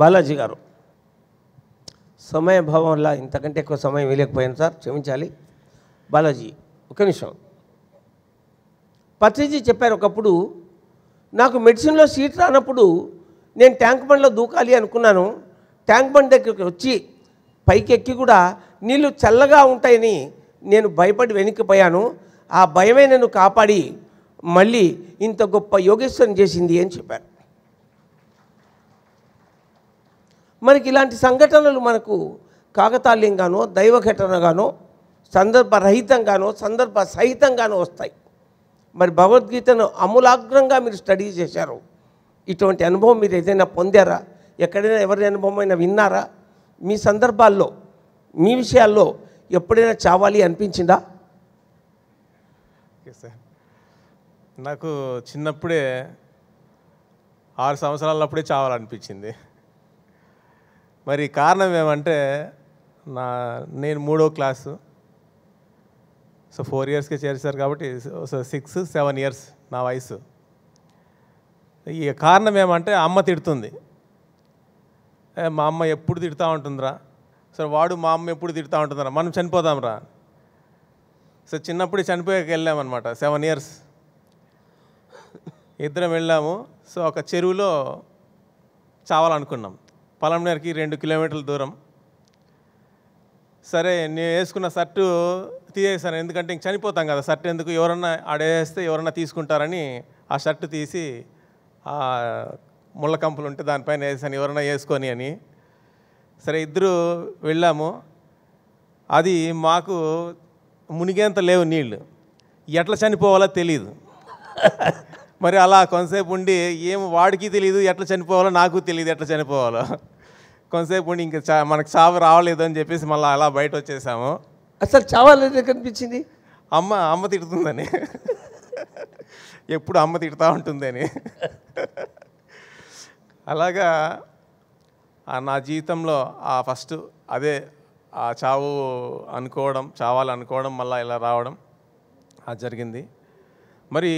బాలాజీ గారు, సమయభావం వల్ల ఇంతకంటే ఎక్కువ సమయం వేయలేకపోయాను సార్, క్షమించాలి. బాలాజీ ఒక నిమిషం. పత్రిజీ చెప్పారు, ఒకప్పుడు నాకు మెడిసిన్లో సీట్ రానప్పుడు నేను ట్యాంక్ బండ్లో దూకాలి అనుకున్నాను. ట్యాంక్ బండ్ దగ్గరికి వచ్చి పైకి ఎక్కి కూడా నీళ్ళు చల్లగా ఉంటాయని నేను భయపడి వెనక్కిపోయాను. ఆ భయమే నన్ను కాపాడి మళ్ళీ ఇంత గొప్ప యోగేశ్వరం చేసింది అని చెప్పారు. మనకి ఇలాంటి సంఘటనలు మనకు కాకతాళీయంగానో దైవఘటనగానో సందర్భరహితంగానో సందర్భ సహితంగానో వస్తాయి. మరి భగవద్గీతను అమూలాగ్రంగా మీరు స్టడీ చేశారు. ఇటువంటి అనుభవం మీరు ఏదైనా పొందారా? ఎక్కడైనా ఎవరి అనుభవం అయినా విన్నారా? మీ సందర్భాల్లో మీ విషయాల్లో ఎప్పుడైనా చావాలి అనిపించిందా? ఓకే సార్, నాకు చిన్నప్పుడే 6 సంవత్సరాలప్పుడే చావాలనిపించింది. మరి కారణం ఏమంటే నేను 3వ క్లాసు, సో 4 ఇయర్స్కే చేర్చారు కాబట్టి 6-7 ఇయర్స్ నా వయసు. ఈ కారణం ఏమంటే అమ్మ తిడుతుంది. మా అమ్మ ఎప్పుడు తిడుతూ ఉంటుందిరా, సో వాడు మా అమ్మ ఎప్పుడు తిడుతూ ఉంటుందిరా, మనం చనిపోదాంరా. సో చిన్నప్పుడు చనిపోయాక వెళ్ళామన్నమాట. 7 ఇయర్స్ ఇద్దరం వెళ్ళాము. సో ఒక చెరువులో చావాలనుకున్నాం. పలంనేరుకి 2 కిలోమీటర్ల దూరం. సరే, నేను వేసుకున్న షర్టు తీసేసాను, ఎందుకంటే ఇంక చనిపోతాం కదా, షర్ట్ ఎందుకు, ఎవరన్నా ఆడేస్తే ఎవరన్నా తీసుకుంటారని ఆ షర్టు తీసి ఆ ముళ్ళ కంపులు ఉంటే దానిపైన వేసాను, ఎవరన్నా వేసుకొని అని. సరే, ఇద్దరు వెళ్ళాము. అది మాకు మునిగేంత లేవు నీళ్ళు, ఎట్లా చనిపోవాలో తెలియదు. మరి అలా కొంతసేపు ఉండి వాడికి తెలియదు ఎట్లా చనిపోవాలో, నాకు తెలియదు ఎట్లా చనిపోవాలో. కొంతసేపు ఉండి ఇంకా మనకు చావు రావలేదు అని చెప్పేసి మళ్ళీ అలా బయట వచ్చేసాము. అసలు చావాలని కనిపించింది. అమ్మ తిడుతుందని, ఎప్పుడు అమ్మ తిడుతూ ఉంటుందని. అలాగా నా జీవితంలో ఫస్ట్ అదే ఆ చావు అనుకోవడం, చావాలనుకోవడం, మళ్ళీ ఇలా రావడం అది జరిగింది. మరి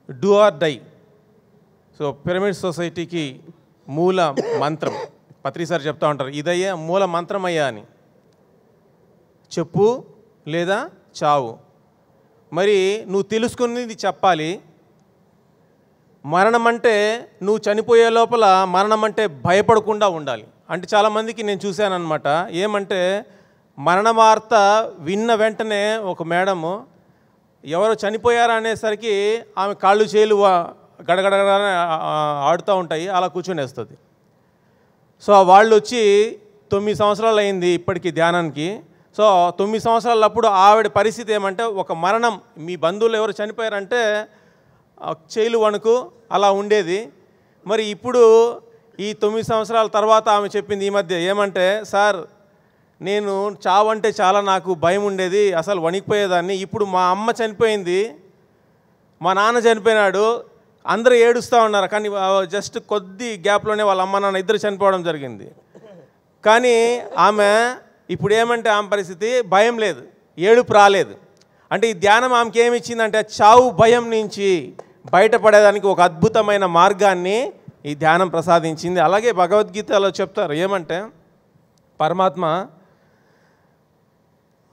do or die, so pyramid సొసైటీకి మూల మంత్రం పత్రి సార్ చెప్తూ ఉంటారు, ఇదయ్యా మూల మంత్రం అయ్యా అని, చెప్పు లేదా చావు. మరి నువ్వు తెలుసుకునేది చెప్పాలి. మరణం అంటే నువ్వు చనిపోయే లోపల మరణం అంటే భయపడకుండా ఉండాలి. అంటే చాలామందికి నేను చూశానన్నమాట, ఏమంటే మరణ వార్త విన్న వెంటనే ఒక మేడము ఎవరు చనిపోయారా అనేసరికి ఆమె కాళ్ళు చేలు గడగడగడ ఆడుతూ ఉంటాయి, అలా కూర్చొని వేస్తుంది. సో వాళ్ళు వచ్చి 9 సంవత్సరాలు అయింది ఇప్పటికీ ధ్యానానికి. సో 9 సంవత్సరాలప్పుడు ఆవిడ పరిస్థితి ఏమంటే, ఒక మరణం మీ బంధువులు ఎవరు చనిపోయారంటే చేలు వణుకు అలా ఉండేది. మరి ఇప్పుడు ఈ 9 సంవత్సరాల తర్వాత ఆమె చెప్పింది ఈ మధ్య ఏమంటే, సార్ నేను చావంటే చాలా నాకు భయం ఉండేది, అసలు వణికిపోయేదాన్ని. ఇప్పుడు మా అమ్మ చనిపోయింది, మా నాన్న చనిపోయినాడు, అందరూ ఏడుస్తూ ఉన్నారు, కానీ జస్ట్ కొద్ది గ్యాప్లోనే వాళ్ళ అమ్మ నాన్న ఇద్దరు చనిపోవడం జరిగింది. కానీ ఆమె ఇప్పుడు ఏమంటే ఆమె పరిస్థితి భయం లేదు, ఏడుపు రాలేదు. అంటే ఈ ధ్యానం ఆమెకి ఏమి ఇచ్చిందంటే, చావు భయం నుంచి బయటపడేదానికి ఒక అద్భుతమైన మార్గాన్ని ఈ ధ్యానం ప్రసాదించింది. అలాగే భగవద్గీతలో చెప్తారు ఏమంటే, పరమాత్మ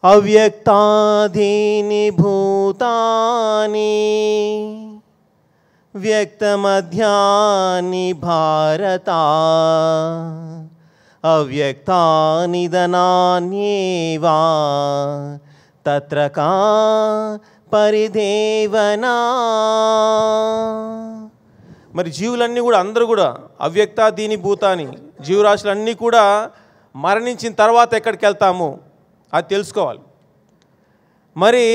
అవ్యక్తాదీని భూతాని వ్యక్తమధ్యాని భారత అవ్యక్తాని దనాన్యేవా తత్ర కా పరిదేవనా. మరి జీవులన్నీ కూడా, అందరూ కూడా అవ్యక్తాదీని భూతాని, జీవరాశులన్నీ కూడా మరణించిన తర్వాత ఎక్కడికి వెళ్తాము అది తెలుసుకోవాలి. మరి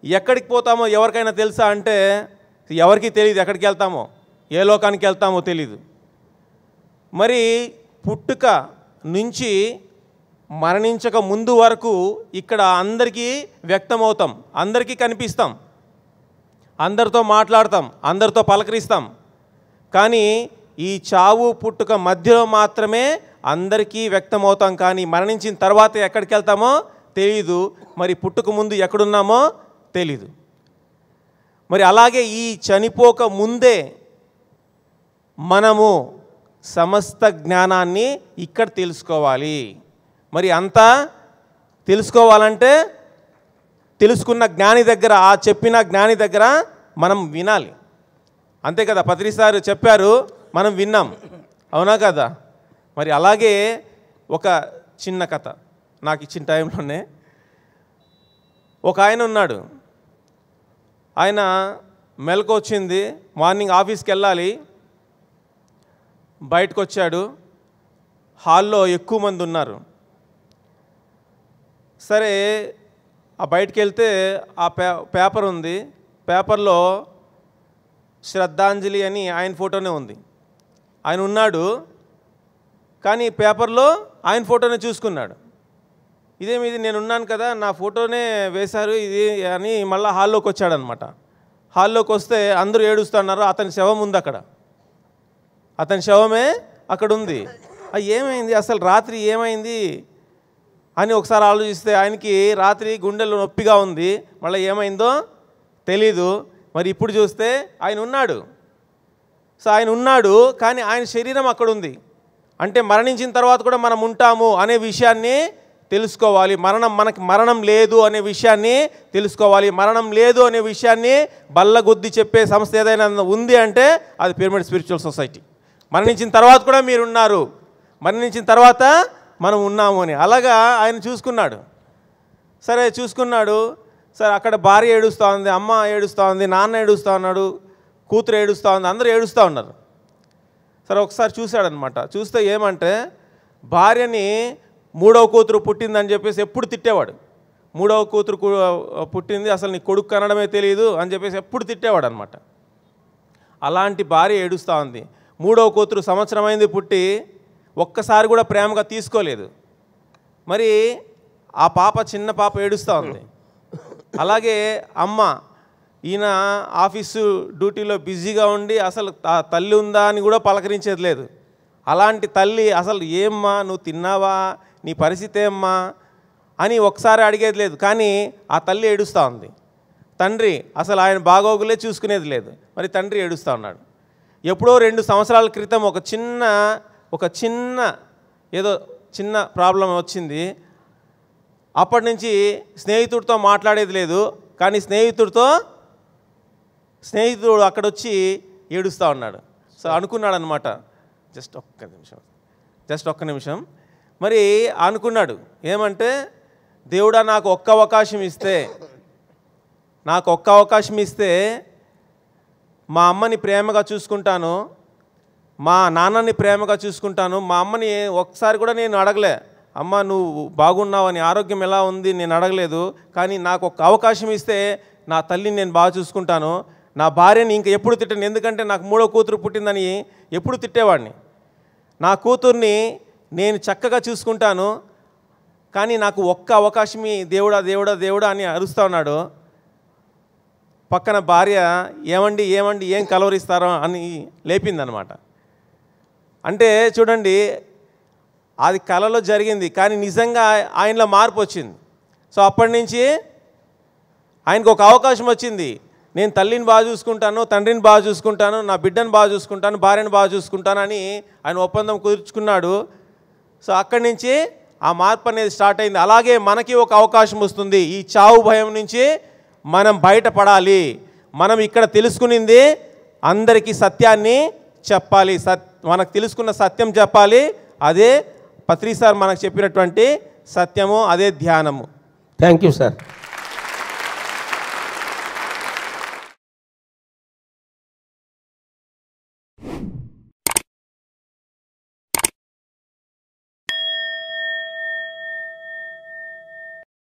ఎక్కడికి పోతామో ఎవరికైనా తెలుసా అంటే ఎవరికి తెలియదు, ఎక్కడికి వెళ్తామో ఏ లోకానికి వెళ్తామో తెలీదు. మరి పుట్టుక నుంచి మరణించక ముందు వరకు ఇక్కడ అందరికీ వ్యక్తమవుతాం, అందరికీ కనిపిస్తాం, అందరితో మాట్లాడతాం, అందరితో పలకరిస్తాం. కానీ ఈ చావు పుట్టుక మధ్యలో మాత్రమే అందరికీ వ్యక్తమవుతాం. కానీ మరణించిన తర్వాత ఎక్కడికి వెళ్తామో తెలీదు, మరి పుట్టుక ముందు ఎక్కడున్నామో తెలీదు. మరి అలాగే ఈ చనిపోక ముందే మనము సమస్త జ్ఞానాన్ని ఇక్కడ తెలుసుకోవాలి. మరి అంతా తెలుసుకోవాలంటే తెలుసుకున్న జ్ఞాని దగ్గర, ఆ చెప్పిన జ్ఞాని దగ్గర మనం వినాలి. అంతే కదా, పత్రి సార్ చెప్పారు, మనం విన్నాం, అవునా కదా? మరి అలాగే ఒక చిన్న కథ నాకు ఇచ్చిన టైంలోనే. ఒక ఆయన ఉన్నాడు, ఆయన మెలకు వచ్చింది, మార్నింగ్ ఆఫీస్కి వెళ్ళాలి, బయటకు వచ్చాడు, హాల్లో ఎక్కువ మంది ఉన్నారు. సరే ఆ బయటికి వెళ్తే ఆ పేపర్ ఉంది, పేపర్లో శ్రద్ధాంజలి అని ఆయన ఫోటోనే ఉంది. ఆయన ఉన్నాడు, కానీ పేపర్లో ఆయన ఫోటోనే చూసుకున్నాడు. ఇదేమిది, నేను ఉన్నాను కదా, నా ఫోటోనే వేశారు ఇది అని మళ్ళీ హాల్లోకి వచ్చాడనమాట. హాల్లోకి వస్తే అందరూ ఏడుస్తున్నారు, అతని శవం ఉంది అక్కడ, అతని శవమే అక్కడ ఉంది. ఏమైంది అసలు, రాత్రి ఏమైంది అని ఒకసారి ఆలోచిస్తే ఆయనకి రాత్రి గుండెల్లో నొప్పిగా ఉంది, మళ్ళీ ఏమైందో తెలీదు. మరి ఇప్పుడు చూస్తే ఆయన ఉన్నాడు. సో ఆయన ఉన్నాడు, కానీ ఆయన శరీరం అక్కడ ఉంది. అంటే మరణించిన తర్వాత కూడా మనం ఉంటాము అనే విషయాన్ని తెలుసుకోవాలి. మనకి మరణం లేదు అనే విషయాన్ని తెలుసుకోవాలి. మరణం లేదు అనే విషయాన్ని బల్లగుద్ది చెప్పే సంస్థ ఏదైనా ఉంది అంటే అది పిరమిడ్ స్పిరిచువల్ సొసైటీ. మరణించిన తర్వాత కూడా మీరున్నారు, మరణించిన తర్వాత మనం ఉన్నాము అని. అలాగా ఆయన చూసుకున్నాడు. సరే చూసుకున్నాడు, సరే అక్కడ భార్య ఏడుస్తూ ఉంది, అమ్మ ఏడుస్తూ ఉంది, నాన్న ఏడుస్తూ ఉన్నాడు, కూతురు ఏడుస్తూ ఉంది, అందరూ ఏడుస్తూ ఉన్నారు. సరే ఒకసారి చూశాడనమాట. చూస్తే ఏమంటే భార్యని మూడవ కూతురు పుట్టిందని చెప్పేసి ఎప్పుడు తిట్టేవాడు. మూడవ కూతురు పుట్టింది, అసలు నీ కొడుకు కనడమే తెలియదు అని చెప్పేసి ఎప్పుడు తిట్టేవాడు అనమాట. అలాంటి భార్య ఏడుస్తూ ఉంది. మూడవ కూతురు సంవత్సరం అయింది పుట్టి, ఒక్కసారి కూడా ప్రేమగా తీసుకోలేదు. మరి ఆ పాప, చిన్న పాప ఏడుస్తూ ఉంది. అలాగే అమ్మ, ఈయన ఆఫీసు డ్యూటీలో బిజీగా ఉండి అసలు తల్లి ఉందా అని కూడా పలకరించేది లేదు. అలాంటి తల్లి అసలు ఏమ్మా నువ్వు తిన్నావా, నీ పరిస్థితి ఏమ్మా అని ఒకసారి అడిగేది లేదు, కానీ ఆ తల్లి ఏడుస్తూ ఉంది. తండ్రి అసలు ఆయన బాగోగులే చూసుకునేది లేదు, మరి తండ్రి ఏడుస్తూ ఉన్నాడు. ఎప్పుడో 2 సంవత్సరాల క్రితం ఒక చిన్న ఏదో చిన్న ప్రాబ్లం వచ్చింది. అప్పటి నుంచి స్నేహితుడితో మాట్లాడేది లేదు, కానీ స్నేహితుడు అక్కడొచ్చి ఏడుస్తూ ఉన్నాడు. సో అనుకున్నాడు అనమాట, జస్ట్ ఒక్క నిమిషం మరి అనుకున్నాడు ఏమంటే, దేవుడా నాకు ఒక్క అవకాశం ఇస్తే మా అమ్మని ప్రేమగా చూసుకుంటాను, మా నాన్నని ప్రేమగా చూసుకుంటాను. మా అమ్మని ఒకసారి కూడా నేను అడగలే, అమ్మ నువ్వు బాగున్నావని, ఆరోగ్యం ఎలా ఉంది నేను అడగలేదు, కానీ నాకు ఒక అవకాశం ఇస్తే నా తల్లిని నేను బాగా చూసుకుంటాను. నా భార్యని ఇంకా ఎప్పుడు తిట్టను, ఎందుకంటే నాకు 3వ కూతురు పుట్టిందని ఎప్పుడు తిట్టేవాడిని. నా కూతుర్ని నేను చక్కగా చూసుకుంటాను, కానీ నాకు ఒక్క అవకాశం దేవుడా దేవుడా దేవుడా అని అరుస్తూ ఉన్నాడు. పక్కన భార్య ఏమండి ఏం కలవరిస్తారో అని లేపిందనమాట. అంటే చూడండి, అది కలలో జరిగింది, కానీ నిజంగా ఆయనలో మార్పు వచ్చింది. సో అప్పటి నుంచి ఆయనకు ఒక అవకాశం వచ్చింది, నేను తల్లిని బాగా చూసుకుంటాను, తండ్రిని బాగా చూసుకుంటాను, నా బిడ్డను బాగా చూసుకుంటాను, భార్యను బాగా చూసుకుంటాను అని ఆయన ఒప్పందం కుదుర్చుకున్నాడు. సో అక్కడి నుంచి ఆ మార్పు అనేది స్టార్ట్ అయింది. అలాగే మనకి ఒక అవకాశం వస్తుంది. ఈ చావు భయం నుంచి మనం బయటపడాలి. మనం ఇక్కడ తెలుసుకునింది అందరికీ సత్యాన్ని చెప్పాలి, మనకు తెలుసుకున్న సత్యం చెప్పాలి. అదే పత్రి సార్ మనకు చెప్పినటువంటి సత్యము, అదే ధ్యానము. Thank you sir.